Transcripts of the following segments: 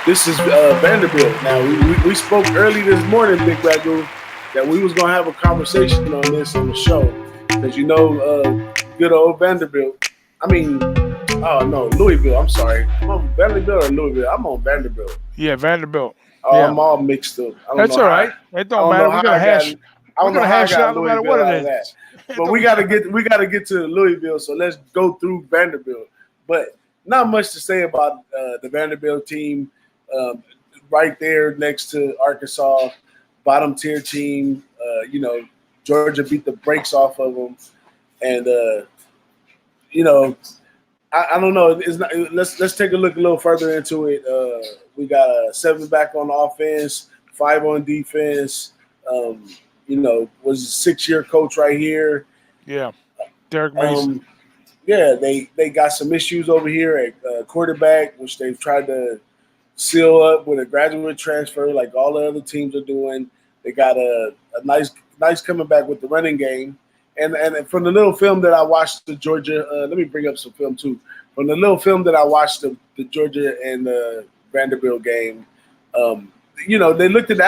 This is Vanderbilt. Now, we spoke early this morning, BigRagoo, that we was going to have a conversation on this on the show. Because good old Vanderbilt. I mean, oh, no, Louisville. I'm sorry. I'm on Vanderbilt or Louisville? I'm on Vanderbilt. Yeah, Vanderbilt. Oh, Yeah, I'm all mixed up. that's all right. It I don't don't matter. know We're how gonna I got hash. I We're don't know gonna how I hash it got out no matter what Louisville it out of that. is. It But don't matter. we gotta get to Louisville, so let's go through Vanderbilt. But not much to say about the Vanderbilt team. Um, right there next to Arkansas, bottom tier team. Georgia beat the brakes off of them, and you know, I don't know. It's not, let's take a look a little further into it. We got a 7 back on offense, 5 on defense. Um, was a 6-year coach right here. Yeah, Derek Mason. Um, yeah, they got some issues over here at quarterback, which they've tried to seal up with a graduate transfer, like all the other teams are doing. They got a nice coming back with the running game, and from the little film that I watched, the Georgia. Let me bring up some film too. From the little film that I watched, the Georgia and the Vanderbilt game, they looked at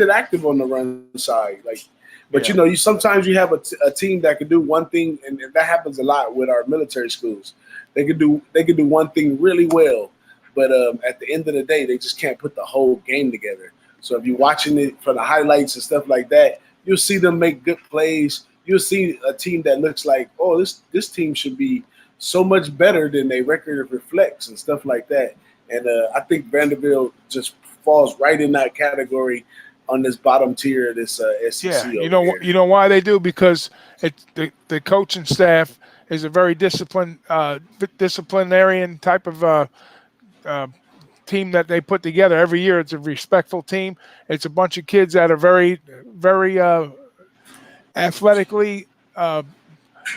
active on the run side, like. But Yeah. you sometimes you have a team that can do one thing, and that happens a lot with our military schools. They can do one thing really well, but at the end of the day, they just can't put the whole game together. So if you're watching it for the highlights and stuff like that, you'll see them make good plays. You'll see a team that looks like, oh, this team should be so much better than their record reflects and stuff like that. And I think Vanderbilt just falls right in that category on this bottom tier of this Yeah, SEC over here. you know why they do, because the coaching staff is a very disciplinarian type of uh, team that they put together every year. It's a respectful team. It's a bunch of kids that are very athletically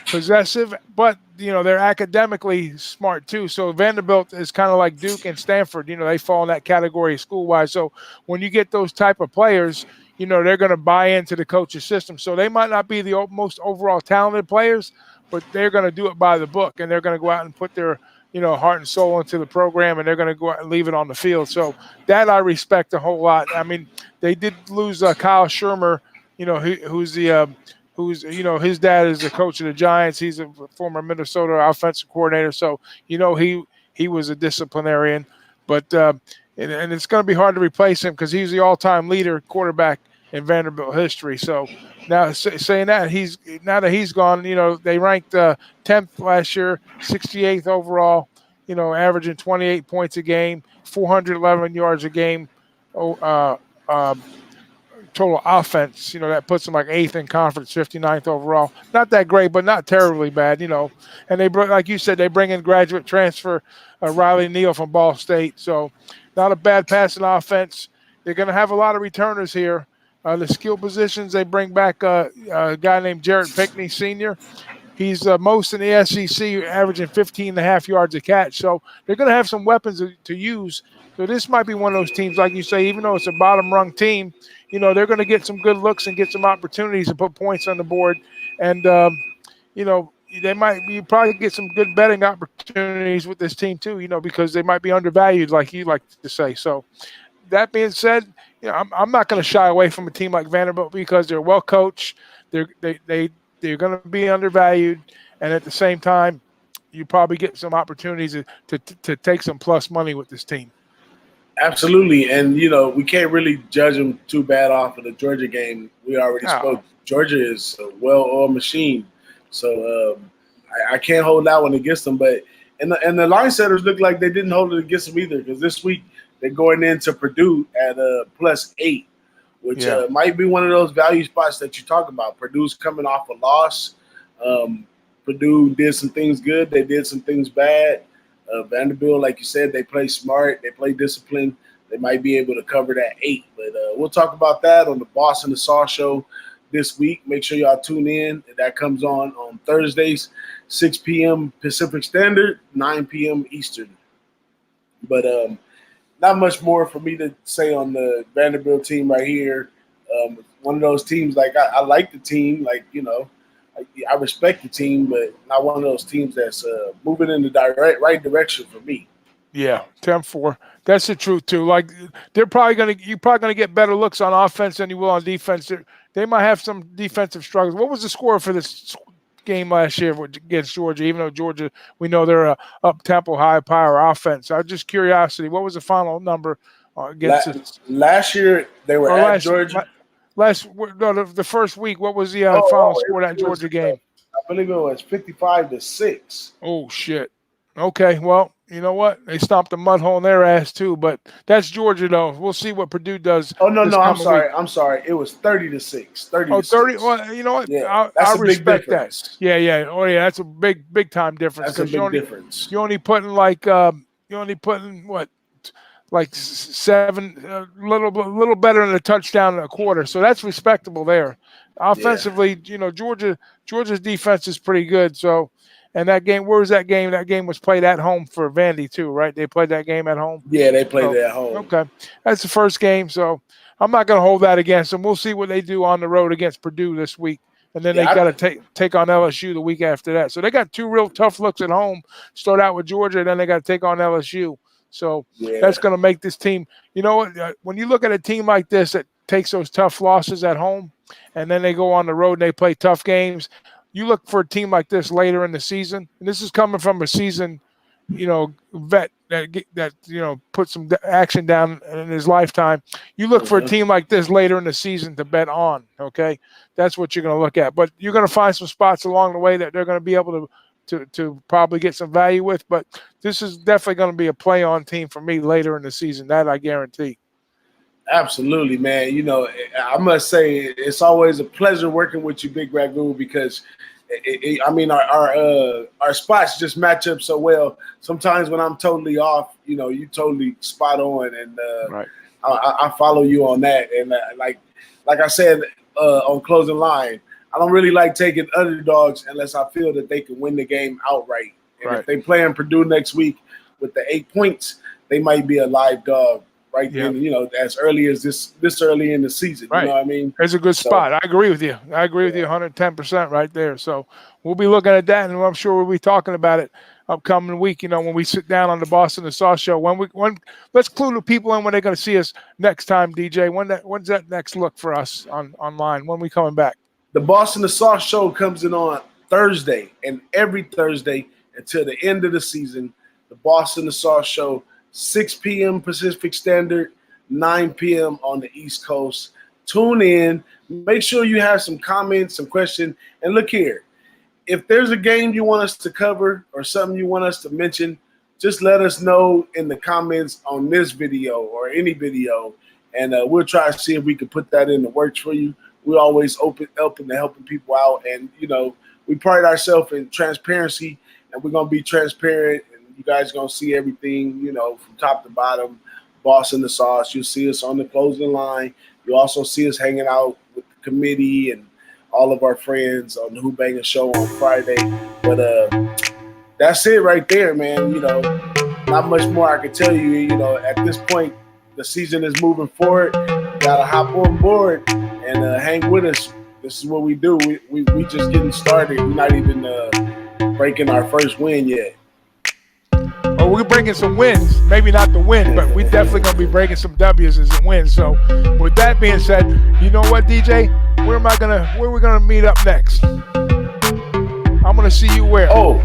possessive, but they're academically smart too. So Vanderbilt is kind of like Duke and Stanford. They fall in that category school wise. So when you get those type of players, they're going to buy into the coach's system. So they might not be the most overall talented players, but they're going to do it by the book, and they're going to go out and put their heart and soul into the program, and they're going to go out and leave it on the field. So that I respect a whole lot. I mean, they did lose Kyle Shermer, who's his dad is the coach of the Giants. He's a former Minnesota offensive coordinator, so he was a disciplinarian. But and it's going to be hard to replace him because he's the all-time leader quarterback in Vanderbilt history. So now saying that now that he's gone, they ranked 10th last year, 68th overall. Averaging 28 points a game, 411 yards a game. Total offense, that puts them like 8th in conference, 59th overall. Not that great, but not terribly bad, And they bring, like you said, they bring in graduate transfer Riley Neal from Ball State. So not a bad passing offense. They're going to have a lot of returners here. The skill positions, they bring back a guy named Jarrett Pinkney Sr. He's most in the SEC, averaging 15 and a half yards a catch. So they're going to have some weapons to use. So this might be one of those teams, like you say, even though it's a bottom-rung team, they're going to get some good looks and get some opportunities to put points on the board. And, you probably get some good betting opportunities with this team too, because they might be undervalued, like you like to say. So that being said, I'm not going to shy away from a team like Vanderbilt because they're well coached. They're going to be undervalued, and at the same time, you probably get some opportunities to take some plus money with this team. Absolutely, and we can't really judge them too bad off of the Georgia game. We already spoke. Georgia is a well-oiled machine, so I can't hold that one against them. But and the line setters look like they didn't hold it against them either, because this week they're going into Purdue at +8, which might be one of those value spots that you talk about. Purdue's coming off a loss. Purdue did some things good. They did some things bad. Vanderbilt, like you said, they play smart. They play disciplined. They might be able to cover that 8. But we'll talk about that on the Boss and the Saw show this week. Make sure y'all tune in. That comes on Thursdays, 6 p.m. Pacific Standard, 9 p.m. Eastern. But not much more for me to say on the Vanderbilt team right here. One of those teams, like I like the team, I respect the team, but not one of those teams that's moving in the right direction for me. Yeah, 10-4. That's the truth too. Like you're probably gonna get better looks on offense than you will on defense. They might have some defensive struggles. What was the score for this game last year against Georgia? Even though Georgia, we know they're a up-tempo, high-power offense. I'm just curiosity. What was the final number against last year? They were at Georgia. The first week. What was the final score of that Georgia game? I believe it was 55-6. Oh shit. Okay, well, you know what? They stomped a mud hole in their ass too, but that's Georgia though. We'll see what Purdue does. Oh no, I'm sorry. I'm sorry. It was 30-6. 30. Well, you know what? Yeah, I respect that. Yeah. Oh yeah, that's a big time difference. That's a big difference. You're only putting like what? Like 7, a little better than a touchdown in a quarter. So that's respectable there. Offensively, Georgia's defense is pretty good. So, and that game, where was that game? That game was played at home for Vandy too, right? They played that game at home. Yeah, they played it at home. Okay, that's the first game. So I'm not going to hold that against them. We'll see what they do on the road against Purdue this week. And then they got to take on LSU the week after that. So they got 2 real tough looks at home. Start out with Georgia, and then they got to take on LSU. So that's going to make this team, you know what, when you look at a team like this that takes those tough losses at home and then they go on the road and they play tough games, you look for a team like this later in the season. And this is coming from a seasoned, vet that put some action down in his lifetime. You look for a team like this later in the season to bet on, okay? That's what you're going to look at. But you're going to find some spots along the way that they're going to be able to probably get some value with, but this is definitely going to be a play-on team for me later in the season. That I guarantee. Absolutely, man. I must say it's always a pleasure working with you, BigRagoo, because our spots just match up so well. Sometimes when I'm totally off, you totally spot on, and right. I follow you on that. And like I said on Closing Line, I don't really like taking underdogs unless I feel that they can win the game outright. And if they play in Purdue next week with the 8 points, they might be a live dog then, as early as this early in the season. Right. You know what I mean? It's a good spot. I agree with you. I agree with you 110% right there. So we'll be looking at that, and I'm sure we'll be talking about it upcoming week, when we sit down on the Boston and Sauce show. Let's clue the people in when they're going to see us next time, DJ. When's that next look for us online? When we coming back? The Boston the Sauce show comes in on Thursday, and every Thursday until the end of the season, the Boston the Sauce show, 6 p.m. Pacific Standard, 9 p.m. on the East Coast. Tune in. Make sure you have some comments, some questions. And look here, if there's a game you want us to cover or something you want us to mention, just let us know in the comments on this video or any video, and we'll try to see if we can put that in the works for you. We're always open to helping people out, and we pride ourselves in transparency, and we're gonna be transparent, and you guys are gonna see everything, from top to bottom. Boston the Sauce. You'll see us on the Closing Line. You'll also see us hanging out with the committee and all of our friends on the Who-Bangin show on Friday. But that's it right there, man. Not much more I can tell you. At this point, the season is moving forward. Gotta hop on board and hang with us. This is what we do. We just getting started. We're not even breaking our first win yet. Oh, we're breaking some wins. Maybe not the win, but we definitely gonna be breaking some W's and wins. So, with that being said, you know what, DJ? Where are we gonna meet up next? I'm gonna see you where? Oh,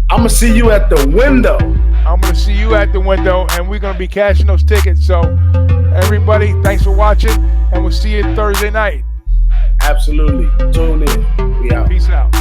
I'm gonna see you at the window. I'm gonna see you at the window, and we're gonna be cashing those tickets. So, everybody, thanks for watching, and we'll see you Thursday night. Absolutely. Tune in. We out. Peace out.